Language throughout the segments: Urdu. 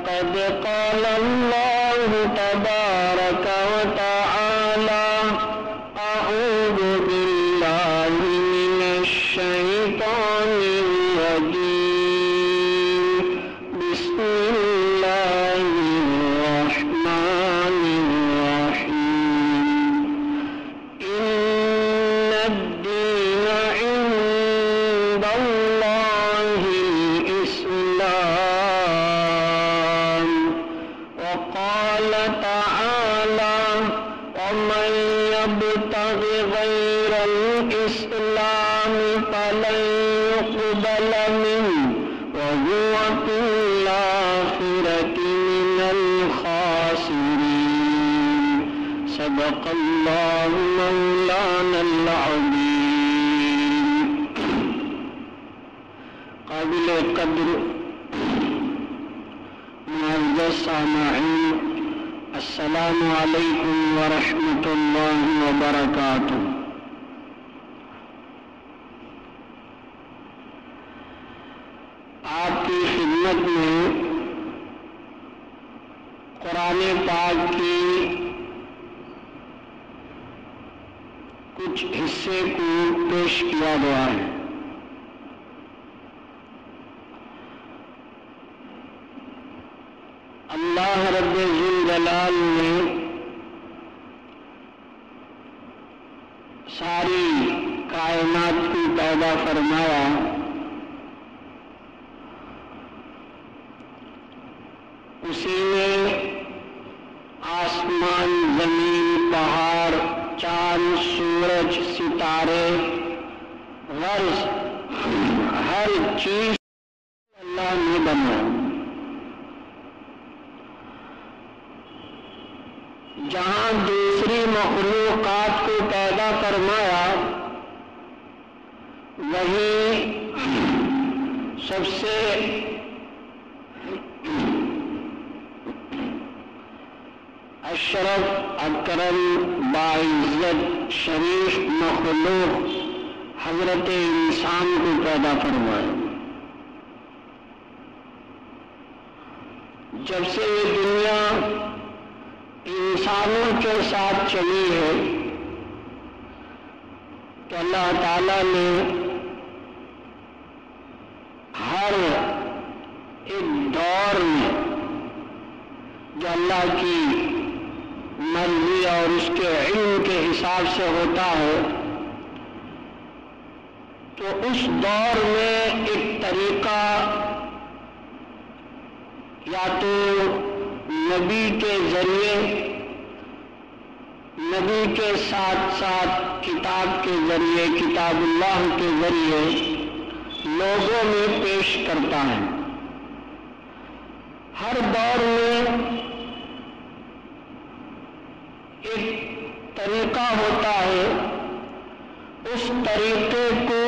فقد قال الله تبارك وتعالى أعوذ بالله من الشيطان الرجيم بسم الله الرحمن الرحيم إن الدين عند الله الإسلام وقال تعالى ومن يبتغ غير الإسلام فلن يقبل منه وهو في الآخرة من الخاسرين صدق الله مولانا العظيم. قابل قدر معزز سامعین، السلام علیکم ورحمۃ اللہ وبرکاتہ. آپ کی خدمت میں قرآن پاک کی کچھ حصے کو پیش کیا گیا ہے. اللہ رب ذوالجلال نے ساری کائنات کو پیدا فرمایا. اسی میں آسمان، زمین، پہاڑ، چاند، سورج، ستارے، غرض ہر چیز اللہ نے بنایا. جہاں دوسری مخلوقات کو پیدا فرمایا، وہیں سب سے اشرف، اکرم، باعزت، شریف مخلوق حضرت انسان کو پیدا فرمایا. جب سے یہ دنیا انسانوں کے ساتھ چلی ہے تو اللہ تعالیٰ نے ہر ایک دور میں جو اللہ کی مرضی اور اس کے علم کے حساب سے ہوتا ہے، تو اس دور میں ایک طریقہ یا تو نبی کے ذریعے، نبی کے ساتھ ساتھ کتاب کے ذریعے، کتاب اللہ کے ذریعے لوگوں میں پیش کرتا ہے. ہر دور میں ایک طریقہ ہوتا ہے، اس طریقے کو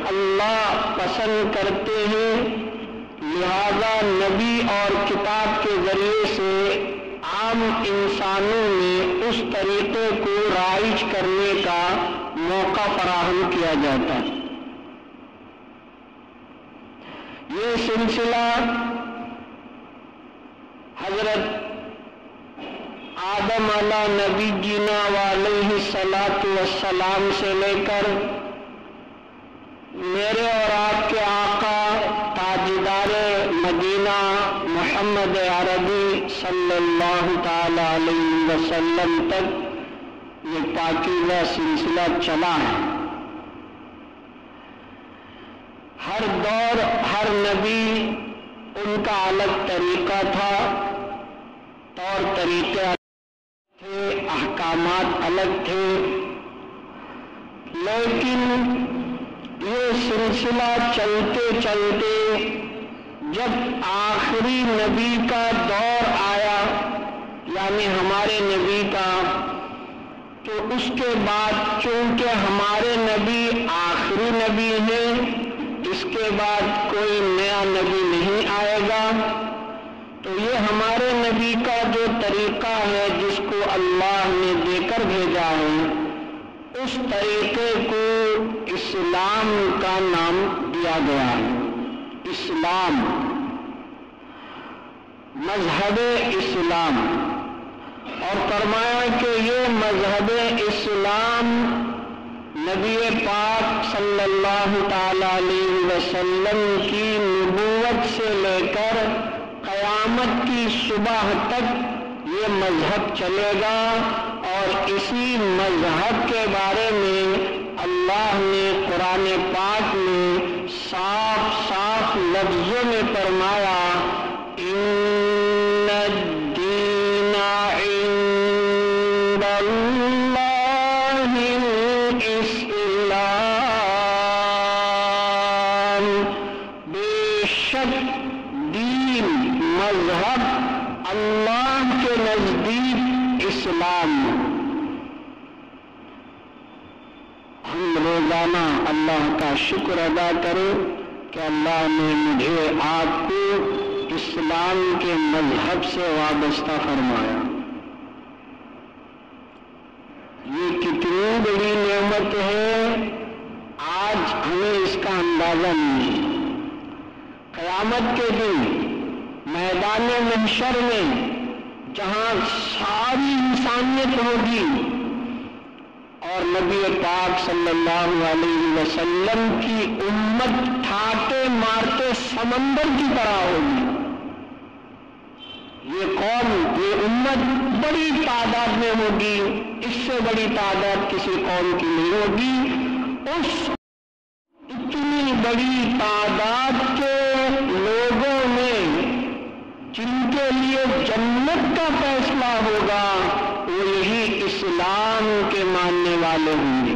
اللہ پسند کرتے ہیں، لہذا نبی اور کتاب کے ذریعے سے عام انسانوں میں اس طریقے کو رائج کرنے کا موقع فراہم کیا جاتا ہے. یہ سلسلہ حضرت آدم علیہ نبی جینا علیہ الصلاۃ والسلام سے لے کر میرے اور آپ کے آقا تاجدار مدینہ محمد عربی صلی اللہ تعالی علیہ وسلم تک یہ پاکیزہ سلسلہ چلا ہے. ہر دور، ہر نبی ان کا الگ طریقہ تھا، طور طریقے تھے، احکامات الگ تھے، لیکن یہ سلسلہ چلتے چلتے جب آخری نبی کا دور آیا، یعنی ہمارے نبی کا، تو اس کے بعد چونکہ ہمارے نبی آخری نبی ہیں، اس کے بعد کوئی نیا نبی نہیں آئے گا، تو یہ ہمارے نبی کا جو طریقہ ہے جس کو اللہ نے دے کر بھیجا ہے، اس طریقے کو اسلام کا نام دیا گیا ہے. اسلام مذہب اسلام، اور فرمایا کہ یہ مذہب اسلام نبی پاک صلی اللہ تعالی علیہ وسلم کی نبوت سے لے کر قیامت کی صبح تک یہ مذہب چلے گا، اور اسی مذہب کے بارے میں اللہ نے قرآن پاک میں صاف صاف لفظوں میں فرمایا، ان الدین عند اللہ الاسلام، بے شک دین مذہب اللہ کے نزدیک اسلام۔ ہم روزانہ اللہ کا شکر ادا کریں کہ اللہ نے مجھے آپ کو اسلام کے مذہب سے وابستہ فرمایا۔ یہ کتنی بڑی نعمت ہے، آج ہمیں اس کا اندازہ نہیں ہے۔ قیامت کے دن میدان محشر میں جہاں ساری انسانیت ہوگی اور نبی پاک صلی اللہ علیہ وسلم کی امت ٹھاٹے مارتے سمندر کی طرح ہوگی، یہ قوم، یہ امت بڑی تعداد میں ہوگی، اس سے بڑی تعداد کسی قوم کی نہیں ہوگی۔ اس اتنی بڑی تعداد کے لوگوں میں جن کے لیے جنت کا فیصلہ ہوگا وہ یہی اسلام کے ماننے والے ہوں گے۔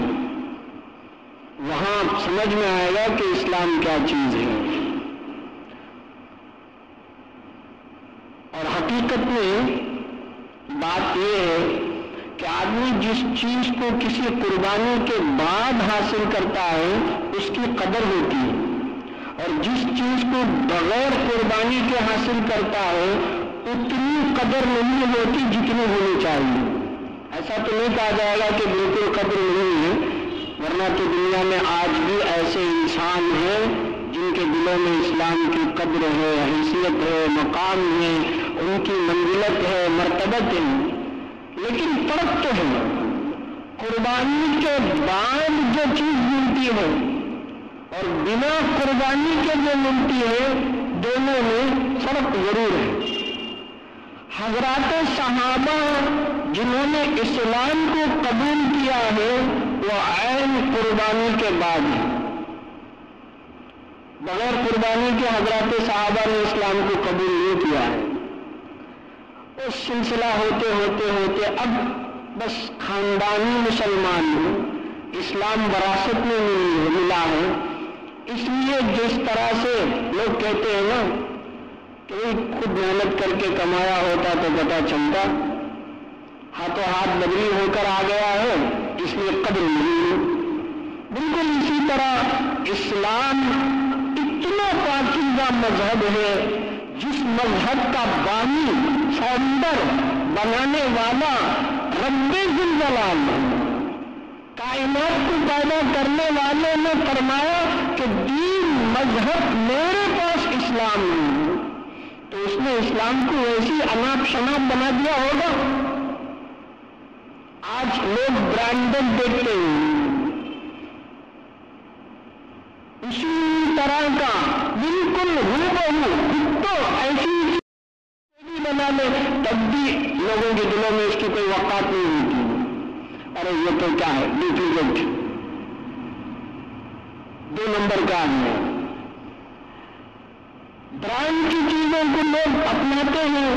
وہاں سمجھ میں آئے گا کہ اسلام کیا چیز ہے۔ اور حقیقت میں بات یہ ہے کہ آدمی جس چیز کو کسی قربانی کے بعد حاصل کرتا ہے اس کی قدر ہوتی ہے، اور جس چیز کو بغیر قربانی کے حاصل کرتا ہے اتنی قدر نہیں ہوتی جتنی ہونی چاہیے۔ ایسا تو نہیں کہا جائے گا کہ بالکل قدر نہیں ہے، ورنہ تو دنیا میں آج بھی ایسے انسان ہیں جن کے دلوں میں اسلام کی قدر ہے، حیثیت ہے، مقام ہے، ان کی منزلت ہے، مرتبت ہے، لیکن فرق تو ہے۔ قربانی کے بعد جو چیز ملتی ہے اور بنا قربانی کے جو ملتی ہے دونوں میں فرق ضرور ہے۔ حضرات صحابہ جنہوں نے اسلام کو قبول کیا ہے وہ عین قربانی کے بعد ہے، بغیر قربانی کے حضرات صحابہ نے اسلام کو قبول نہیں کیا ہے۔ اس سلسلہ ہوتے ہوتے ہوتے اب بس خاندانی مسلمان ہوں، اسلام وراثت میں ملا ہے، اس لیے جس طرح سے لوگ کہتے ہیں نا کہ خود محنت کر کے کمایا ہوتا تو پتہ چلتا، ہاتھوں ہاتھ بدلی ہو کر آ گیا ہے اس لیے قدر نہیں ہے۔ بالکل اسی طرح اسلام اتنا پاکیزہ مذہب ہے جس مذہب کا بانی، فاؤنڈر، بنانے والا رب ذوالجلال ہے، کائنات کو پیدا کرنے والے نے فرمایا کہ دین مذہب میرے پاس اسلام نہیں ہے، تو اس نے اسلام کو ایسی اناپ شناپ بنا دیا ہوگا۔ آج لوگ برانڈڈ دیکھتے ہیں، اسی طرح کا بالکل ہو تو ایسی بنا لے تب بھی لوگوں کے دلوں میں اس کی کوئی وقات نہیں ہوتی، ارے یہ تو کیا ہے، ڈپلیکیٹ، 2 نمبر کا ہے۔ برانڈ کی چیزوں کو لوگ اپناتے ہیں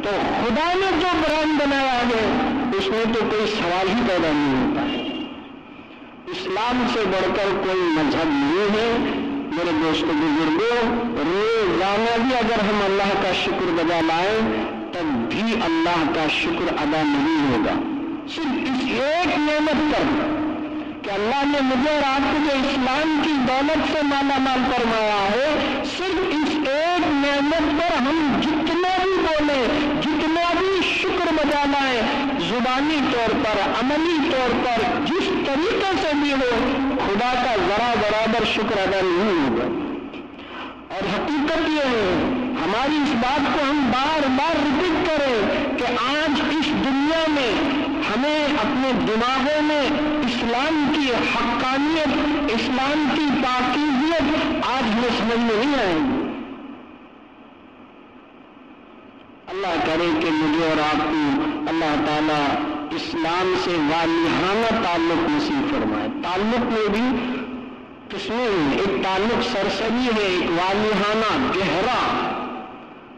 تو خدا نے جو برانڈ بنایا ہے اس میں تو کوئی سوال ہی پیدا نہیں ہوتا ہے۔ اسلام سے بڑھ کر کوئی مذہب نہیں ہے۔ میرے دوستوں بزرگوں، روزانہ بھی اگر ہم اللہ کا شکر بجا لائیں تب بھی اللہ کا شکر ادا نہیں ہوگا، صرف اس ایک نعمت پر کہ اللہ نے مجھے اور آپ کو جو اسلام کی دولت سے مالا مال فرمایا ہے، صرف اس ایک نعمت پر ہم جتنا بھی بولیں، جتنا بھی شکر بجا لائیں، زبانی طور پر، عملی طور پر، جس طریقے سے بھی ہو، خدا کا ذرا برابر شکر ادا نہیں ہوگا۔ اور حقیقت یہ ہے ہماری اس بات کو ہم بار بار ریپیٹ کریں کہ آج اس دنیا میں ہمیں اپنے دماغوں میں اسلام کی حقانیت، اسلام کی پاکیزیت آج ہمیں سمجھ میں نہیں آئے گی۔ اللہ کرے کہ مجھے اور آپ کو اللہ تعالیٰ اسلام سے والہانہ تعلق نصیب فرمائے۔ تعلق میں بھی قسمیں ہیں، ایک تعلق سرسری ہے، ایک والہانہ گہرا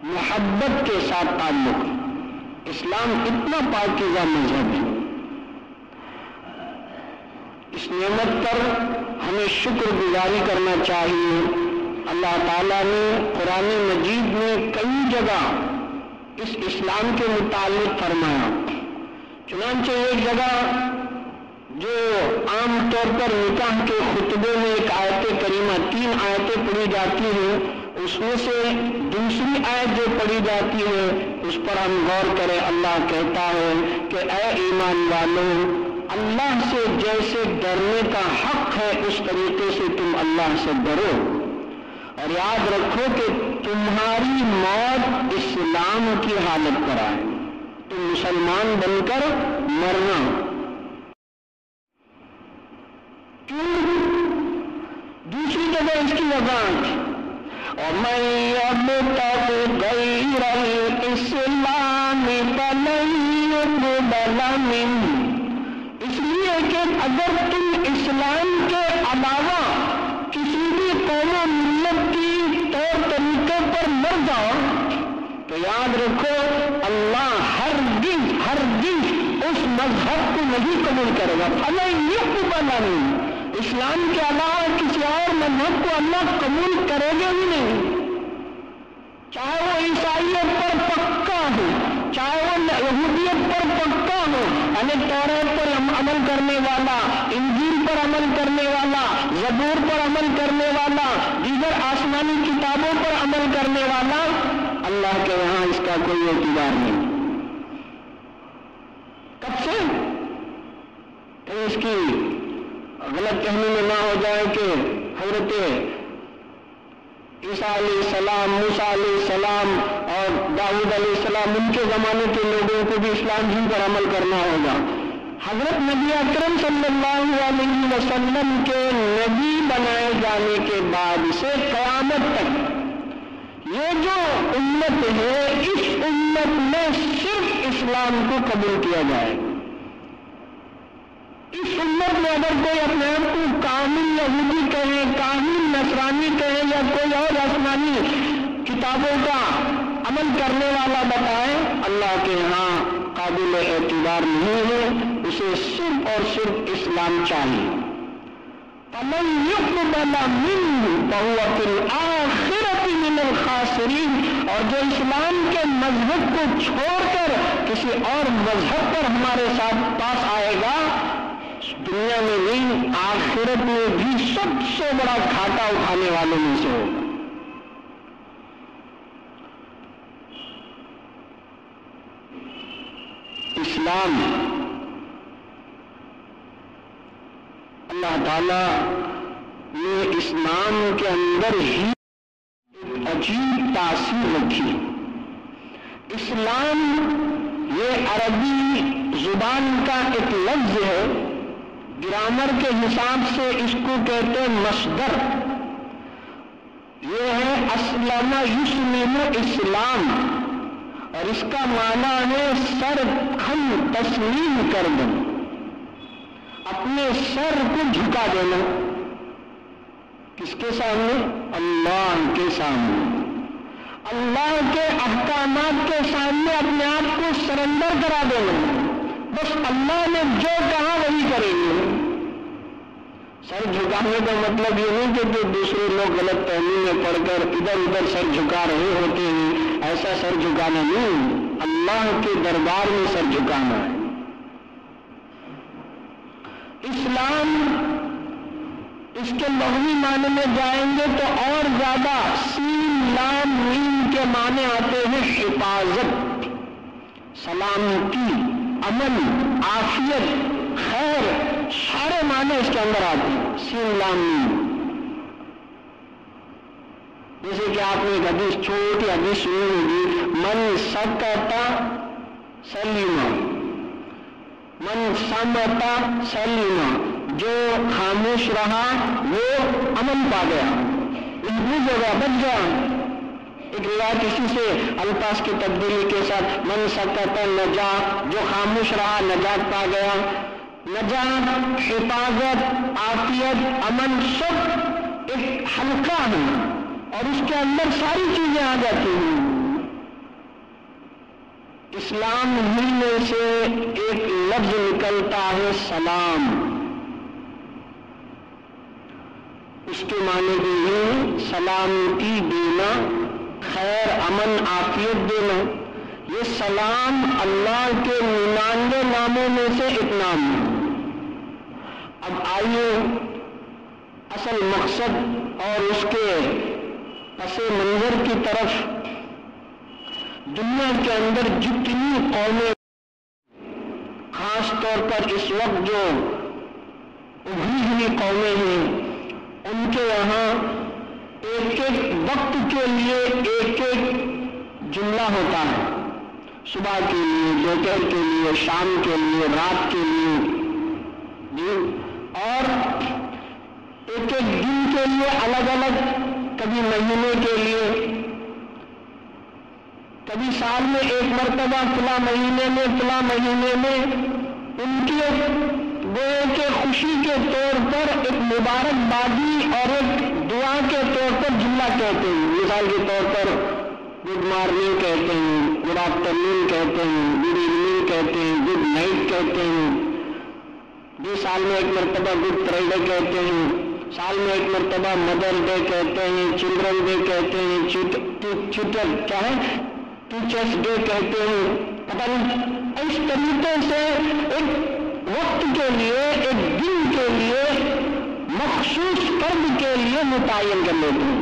محبت کے ساتھ تعلق۔ اسلام اتنا پاکیزہ مذہب ہے، اس نعمت پر ہمیں شکر گزاری کرنا چاہیے۔ اللہ تعالیٰ نے قرآن مجید میں کئی جگہ اس اسلام کے متعلق فرمایا، چنانچہ ایک جگہ جو عام طور پر نکاح کے خطبے میں ایک آیت کریمہ، 3 آیتیں پڑھی جاتی ہیں، اس میں سے دوسری آیت جو پڑھی جاتی ہے اس پر ہم غور کریں۔ اللہ کہتا ہے کہ اے ایمان والوں، اللہ سے جیسے ڈرنے کا حق ہے اس طریقے سے تم اللہ سے ڈرو، اور یاد رکھو کہ تمہاری موت اسلام کی حالت پر آئے، تم مسلمان بن کر مرنا۔ دوسری جگہ اس کی وضاحت، وَمَن يَبْتَغِ غَيْرَ الْإِسْلَامِ فَلَن يُقْبَلَ مِنْهُ، اس لیے کہ اگر تم اسلام کے علاوہ کسی بھی قوم و ملت کی طور طریقے پر مر جاؤ تو یاد رکھو اللہ ہرگز اس مذہب کو نہیں قبول کرے گا۔ فَلَن يُقْبَلَ مِنْهُ، اسلام کے علاوہ کسی اور مذہب کو اللہ قبول کرے گا ہی نہیں، چاہے وہ عیسائیت پر پکا ہو، چاہے وہ یہودیت پر پکا ہو، یعنی توریت پر عمل کرنے والا، انجیل پر عمل کرنے والا، زبور پر عمل کرنے والا، دیگر آسمانی کتابوں پر عمل کرنے والا، اللہ کے یہاں اس کا کوئی اعتبار نہیں۔ کب سے؟ کہ اس کی غلط فہمی میں نہ ہو جائے کہ حضرت عیسیٰ علیہ السلام، موسیٰ علیہ السلام اور داؤد علیہ السلام، ان کے زمانے کے لوگوں کو بھی اسلام ہی پر عمل کرنا ہوگا۔ حضرت نبی اکرم صلی اللہ علیہ وسلم کے نبی بنائے جانے کے بعد سے قیامت تک یہ جو امت ہے، اس امت میں صرف اسلام کو قبول کیا جائے گا۔ اس امت میں اگر کوئی اپنے آپ کو کامل یہودی کہے، کامل نصرانی کہے، یا کوئی اور آسمانی کتابوں کا عمل کرنے والا بتائے، اللہ کے ہاں قابل اعتبار نہیں ہے، اسے صرف اور صرف اسلام چاہیے۔ فَمَن يُقْبَلَ مِنْهُ فَهُوَ فِي الْآخِرَةِ مِنَ الْخَاسِرِينَ، اور جو اسلام کے مذہب کو چھوڑ کر کسی اور مذہب پر ہمارے ساتھ پاس آئے گا، دنیا میں نہیں آخرت میں بھی سب سے بڑا گھاٹا اٹھانے والوں میں سے ہوگا۔ اسلام، اللہ تعالی نے اسلام کے اندر ہی ایک عجیب تاثیر رکھی۔ اسلام یہ عربی زبان کا ایک لفظ ہے، گرامر کے حساب سے اس کو کہتے ہیں مصدر، یہ ہے اسلم یسلم اسلام، اور اس کا معنی ہے سر کھم تسلیم کر دینا، اپنے سر کو جھکا دینا۔ کس کے سامنے؟ اللہ کے سامنے، اللہ کے احکامات کے سامنے اپنے آپ کو سرنڈر کرا دینا، بس اللہ نے جو کہا وہی کریں گے۔ سر جھکانے کا مطلب یہ نہیں کہ جو دوسرے لوگ غلط فہمی میں پڑھ کر ادھر ادھر سر جھکا رہے ہوتے ہیں، ایسا سر جھکانا نہیں، اللہ کے دربار میں سر جھکانا ہے۔ اسلام، اس کے لغوی معنی میں جائیں گے تو اور زیادہ سین لام میم کے معنی آتے ہیں حفاظت، سلامتی، امن، عافیت، خیر، سارے معنی اس کے اندر آتے ہیں، سین لام میم۔ جیسے کہ آپ نے ایک حدیث چھوٹی حدیث سنی ہوگی، من سکت سلیما، من سمت سلیما، جو خاموش رہا وہ امن پا گیا، محفوظ ہو گیا، بچ گیا۔ ایک روایت اسی سے الفاظ کی تبدیلی کے ساتھ من سکت نجا، جو خاموش رہا نجات پا گیا۔ نجات، حفاظت، عافیت، امن سب ایک حلقہ ہے اور اس کے اندر ساری چیزیں آ جاتی ہیں۔ اسلام ہی میں سے ایک لفظ نکلتا ہے سلام، اس کے معنی بھی ہے سلامتی دینا، خیر، امن، عافیت دینا۔ یہ سلام اللہ کے 99 ناموں میں سے ایک نام ہے۔ اب آئیے اصل مقصد اور اس کے پس منظر کی طرف۔ دنیا کے اندر جتنی قومیں، خاص طور پر اس وقت جو ابھری ہوئی قومیں ہیں، ان کے یہاں ایک ایک وقت کے لیے ایک ایک جملہ ہوتا ہے، صبح کے لیے، دوپہر کے لیے، شام کے لیے، رات کے لیے، جی، اور ایک ایک دن کے لیے الگ الگ، کبھی مہینے کے لیے، کبھی سال میں ایک مرتبہ فلاں مہینے میں ان کی گوئے کے خوشی کے طور پر ایک مبارکبادی اور ایک دعا کے طور پر جملہ کہتے ہیں۔ مثال کے طور پر گڈ مارننگ کہتے ہیں، گڈ آفٹرنون کہتے ہیں، گڈ ایوننگ کہتے ہیں، گڈ نائٹ کہتے ہیں۔ جو سال میں ایک مرتبہ گڈ فرائیڈے کہتے ہیں، سال میں ایک مرتبہ مدر ڈے کہتے ہیں، چلڈرن ڈے کہتے ہیں، ٹیچرس ڈے کہتے ہیں، پتہ نہیں۔ اس طریقے سے ایک وقت کے لیے، ایک دن کے لیے، مخصوص فرد کے لیے متعین کر لیتے ہیں۔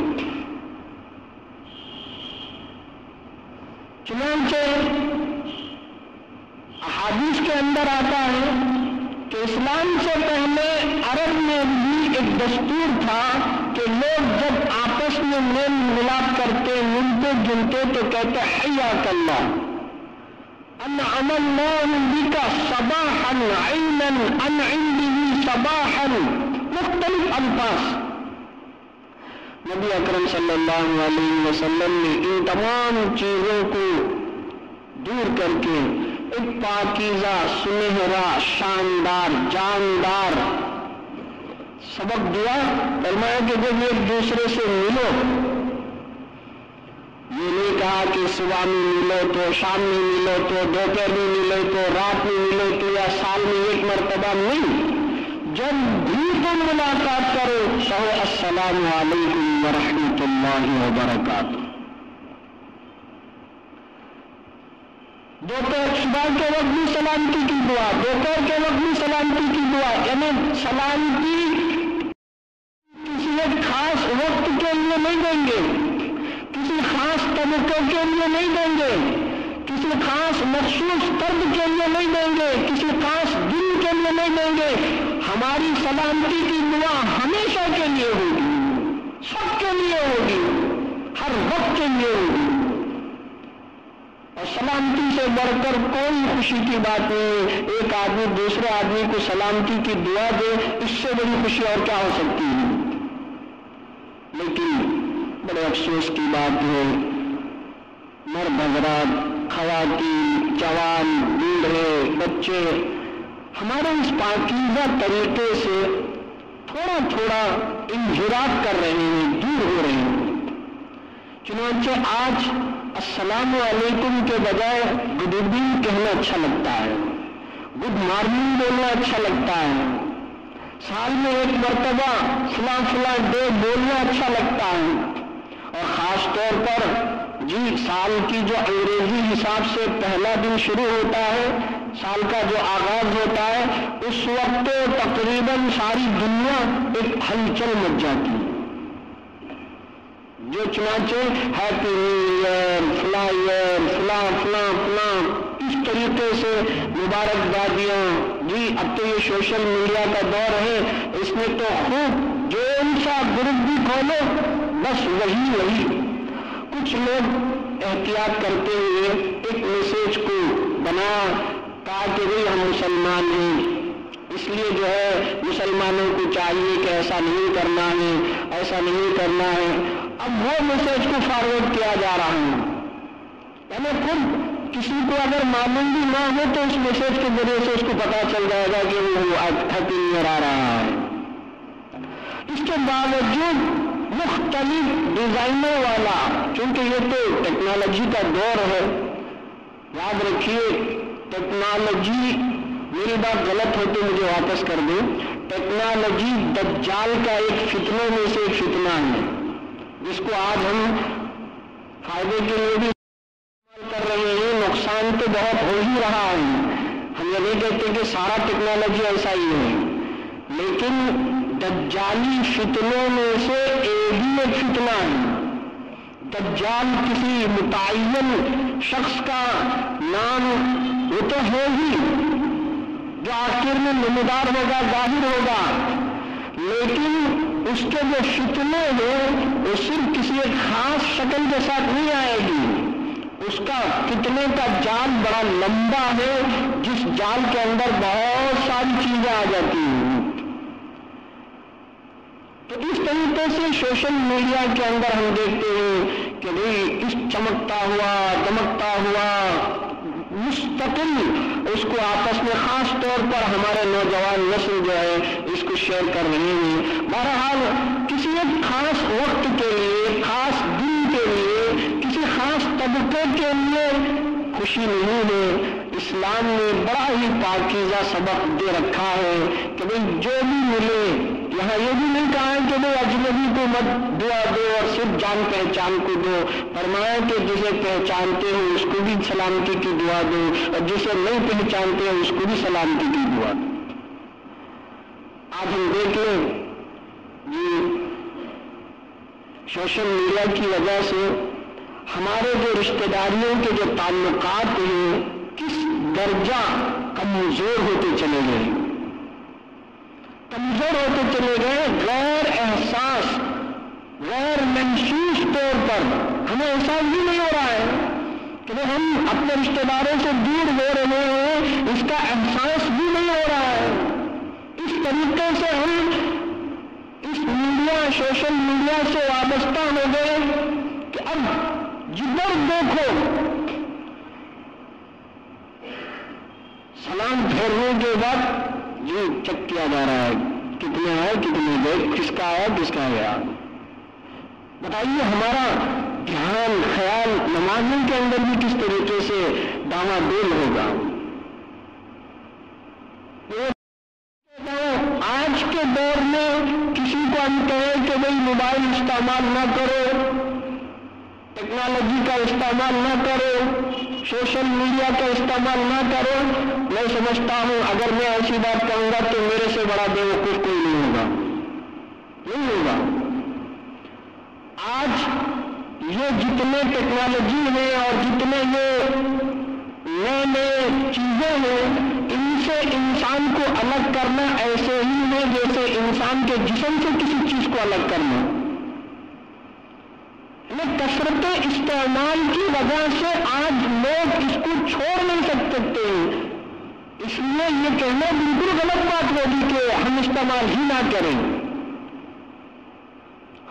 چنانچہ احادیث کے اندر آتا ہے کہ اسلام سے پہلے عرب میں بھی ایک دستور تھا کہ لوگ جب آپس میں میل ملاپ کرتے، ملتے جلتے تو کہتے حیاک اللہ، انعم اللہ بک صباحا عینا انعم به صباحا، مختلف الفاظ۔ نبی اکرم صلی اللہ علیہ وسلم نے ان تمام چیزوں کو دور کر کے ایک پاکیزہ، سنہرا، شاندار، جاندار سبق دیا۔ فرمایا کہ جب ایک دوسرے سے ملو، یہ نہیں کہا کہ صبح میں ملو تو، شام میں ملو تو، دوپہر میں ملو تو، رات میں ملو تو، یا سال میں ایک مرتبہ، نہیں۔ جب بھی تم ملاقات کرو کہو السلام علیکم ورحمۃ اللہ وبرکاتہ۔ دوپہر، صبح کے وقت بھی سلامتی کی دعا، دوپہر کے وقت بھی سلامتی کی دعا، یعنی سلامتی کسی ایک خاص وقت کے لیے نہیں دیں گے، کسی خاص طبقے کے لیے نہیں دیں گے، کسی خاص مخصوص فرد کے لیے نہیں دیں گے، کسی خاص دن کے لیے نہیں دیں گے۔ ہماری سلامتی کی دعا ہمیشہ کے لیے ہوگی، سب کے لیے ہوگی، ہر وقت کے لیے ہوگی۔ اور سلامتی سے بڑھ کر کوئی خوشی کی بات نہیں۔ ایک آدمی دوسرے آدمی کو سلامتی کی دعا دے، اس سے بڑی خوشی اور کیا ہو سکتی ہے؟ لیکن بڑے افسوس کی بات ہے، مرد حضرات، خواتین، جوان، بوڑھے، بچے ہمارے اس پاکیزہ طریقے سے تھوڑا تھوڑا انحراف کر رہے ہیں، دور ہو رہے ہیں۔ چنانچہ آج السلام علیکم کے بجائے گڈ ایوننگ کہنا اچھا لگتا ہے، گڈ مارننگ بولنا اچھا لگتا ہے، سال میں ایک مرتبہ فلاں فلاں ڈے بولنا اچھا لگتا ہے۔ اور خاص طور پر جی سال کی جو انگریزی حساب سے پہلا دن شروع ہوتا ہے، سال کا جو آغاز ہوتا ہے، اس وقت تو تقریباً ساری دنیا ایک ہلچل مچ جاتی ہے۔ جو چنانچہ ہیپی نیو ایئر، فلاں ایئر، فلاں فلاں فلاں، اس طریقے سے مبارکبادیاں، جی اب تو یہ سوشل میڈیا کا دور ہے، اس میں تو خوب جو ان سا گروپ بھی کھولو بس وہی کچھ لوگ احتیاط کرتے ہوئے ایک میسج کو بنا کہا کہ بھئی ہم مسلمان ہیں، اس لیے جو ہے مسلمانوں کو چاہیے کہ ایسا نہیں کرنا ہے، ایسا نہیں کرنا ہے۔ اب وہ میسج کو فارورڈ کیا جا رہا ہے، یعنی خود کسی کو اگر معلوم بھی نہ ہو تو اس میسج کے ذریعے سے اس کو پتا چل جائے گا کہ وہ ہیپی نیو ایئر آ رہا ہے۔ اس کے باوجود مختلف ڈیزائنوں والا، چونکہ یہ تو ٹیکنالوجی کا دور ہے، یاد رکھیے ٹیکنالوجی، میری بات غلط ہو تو مجھے واپس کر دیں، ٹیکنالوجی دجال کا ایک فتنوں میں سے ایک فتنہ ہے، جس کو آج ہم فائدے کے لیے بھی استعمال کر رہے ہیں، نقصان تو بہت ہو ہی رہا ہے۔ ہم یہ نہیں کہتے کہ سارا ٹیکنالوجی ایسا ہی ہے، لیکن دجالی فتنوں میں سے ایک فتنہ ہے۔ دجال کسی متعین شخص کا نام وہ تو ہے ہی جو آخر میں نمودار ہوگا، ظاہر ہوگا، لیکن اس کے جو فتنے ہیں وہ صرف کسی ایک خاص شکل کے ساتھ نہیں آئے گی، اس کا فتنے کا جال بڑا لمبا ہے، جس جال کے اندر بہت ساری چیزیں آ جاتی ہیں۔ تو اس طریقے سے سوشل میڈیا کے اندر ہم دیکھتے ہیں کہ بھئی اس چمکتا ہوا دمکتا ہوا مستقل اس کو آپس میں خاص طور پر ہمارے نوجوان نسل جو ہے اس کو شیئر کر رہے ہیں۔ بہرحال کسی ایک خاص وقت کے لیے، خاص دن کے لیے، کسی خاص طبقے کے لیے خوشی نہیں ہے۔ اسلام نے بڑا ہی پاکیزہ سبق دے رکھا ہے کہ بھئی جو بھی ملے، یہاں یہ بھی نہیں کہا ہے کہ بھئی اجنبی کو مت دعا دو اور صرف جان پہچان کو دو، فرمایا کہ جسے پہچانتے ہو اس کو بھی سلامتی کی دعا دو اور جسے نہیں پہچانتے ہو اس کو بھی سلامتی کی دعا دو۔ آج ہم دیکھ لیں جی سوشل میڈیا کی وجہ سے ہمارے جو رشتہ داریوں کے جو تعلقات ہیں کس درجہ کمزور ہوتے چلے گئے، کمزور ہوتے چلے گئے، غیر احساس، غیر محسوس طور پر ہمیں احساس بھی نہیں ہو رہا ہے کہ ہم اپنے رشتہ داروں سے دور ہو رہے ہیں، اس کا احساس بھی نہیں ہو رہا ہے۔ اس طریقے سے ہم اس میڈیا، سوشل میڈیا سے وابستہ ہو گئے کہ اب جدھر دیکھو سلام پھیرنے کے بعد جی چیک کیا جا رہا ہے کتنے آئے کتنے گئے، کس کا آیا کس کا گیا۔ بتائیے ہمارا دھیان خیال نمازوں کے اندر بھی کس طریقے سے ڈاما ڈول ہوگا۔ آج کے دور میں کسی کو ہم کہیں کہ بھئی موبائل استعمال نہ کرو، ٹیکنالوجی کا استعمال نہ کرو، سوشل میڈیا کا استعمال نہ کرو، میں سمجھتا ہوں اگر میں ایسی بات کہوں گا تو میرے سے بڑا بیوقوف کوئی نہیں ہوگا، نہیں ہوگا۔ آج یہ جتنے ٹیکنالوجی ہیں اور جتنے یہ نئے نئے چیزیں ہیں، ان سے انسان کو الگ کرنا ایسے ہی ہے جیسے انسان کے جسم سے کسی چیز کو الگ کرنا۔ کثرت استعمال کی وجہ سے آج لوگ اس کو چھوڑ نہیں سکتے، اس لیے یہ کہنا بالکل غلط بات ہوگی کہ ہم استعمال ہی نہ کریں۔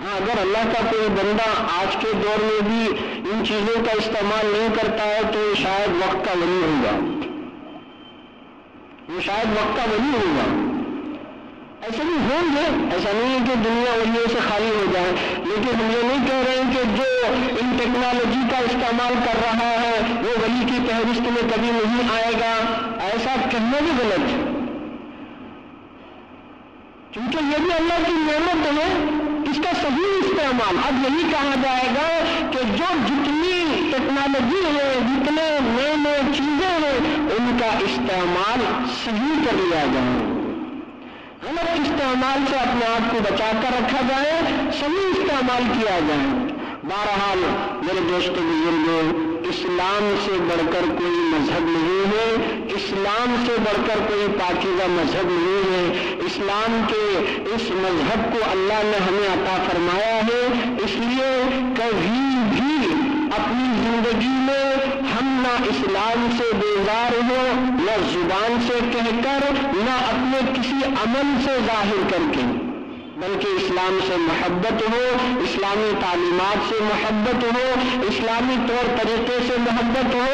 ہاں اگر اللہ کا کوئی بندہ آج کے دور میں بھی ان چیزوں کا استعمال نہیں کرتا ہے تو شاید وقت کا ولی ہوگا، وہ شاید وقت کا ولی ہوگا۔ ایسے بھی ہوں گے، ایسا نہیں ہے کہ دنیا ولیوں سے خالی ہو جائے، لیکن ہم یہ نہیں کہہ رہے ہیں کہ جو ان ٹیکنالوجی کا استعمال کر رہا ہے وہ ولی کی فہرست میں کبھی نہیں آئے گا، ایسا کہنا بھی غلط ہے، کیونکہ یہ بھی اللہ کی نعمت ہے، اس کا صحیح استعمال۔ اب یہی کہا جائے گا کہ جو جتنی ٹیکنالوجی ہے، جتنے نئے نئے چیزیں ہیں، ان کا استعمال صحیح کر لیا جائے، غلط استعمال سے اپنے آپ کو بچا کر رکھا جائے، صحیح استعمال کیا جائے۔ بہرحال میرے دوستوں بزرگوں، اسلام سے بڑھ کر کوئی مذہب نہیں ہے، اسلام سے بڑھ کر کوئی پاکیزہ مذہب نہیں ہے۔ اسلام کے اس مذہب کو اللہ نے ہمیں عطا فرمایا ہے، اس لیے کبھی بھی اسلام سے بیزار ہو، نہ زبان سے کہہ کر، نہ اپنے کسی عمل سے ظاہر کر کے، بلکہ اسلام سے محبت ہو، اسلامی تعلیمات سے محبت ہو، اسلامی طور طریقے سے محبت ہو۔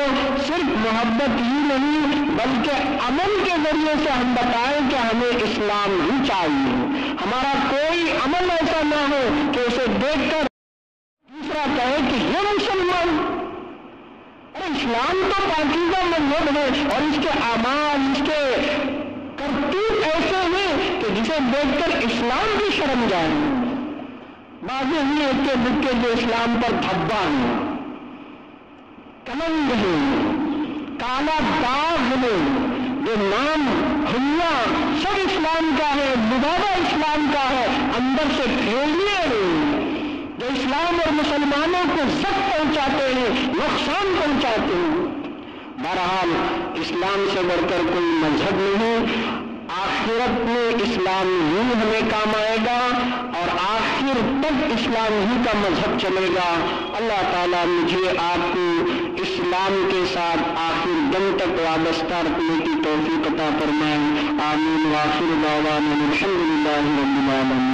صرف محبت ہی نہیں بلکہ عمل کے ذریعے سے ہم بتائیں کہ ہمیں اسلام ہی چاہیے۔ ہمارا کوئی عمل ایسا نہ ہو کہ اسے دیکھ کر دوسرا کہے کہ یہ مسلمان، ارے اسلام تو پاکیزہ مذہب ہے اور اس کے اعمال، اس کے کرتوت ایسے ہیں کہ جسے دیکھ کر اسلام بھی شرم جائے۔ بعض ہی اکے دکے جو اسلام پر دھبا ہیں، کلنگ ہیں، کالا داغ ہے، جو نام حلیہ سب اسلام کا ہے، لبادہ اسلام کا ہے، اندر سے پھیلیے ہیں، جو اسلام اور مسلمانوں کو زخم پہنچاتے ہیں، نقصان پہنچاتے ہیں۔ بہرحال اسلام سے بڑھ کر کوئی مذہب نہیں، آخرت میں اسلام ہی ہمیں کام آئے گا اور آخر تک اسلام ہی کا مذہب چلے گا۔ اللہ تعالیٰ مجھے آپ کو اسلام کے ساتھ آخر دم تک وابستہ رکھنے کی توفیق عطا فرمائے۔ آمین۔ وآخر دعوانا الحمدللہ رب العالمین۔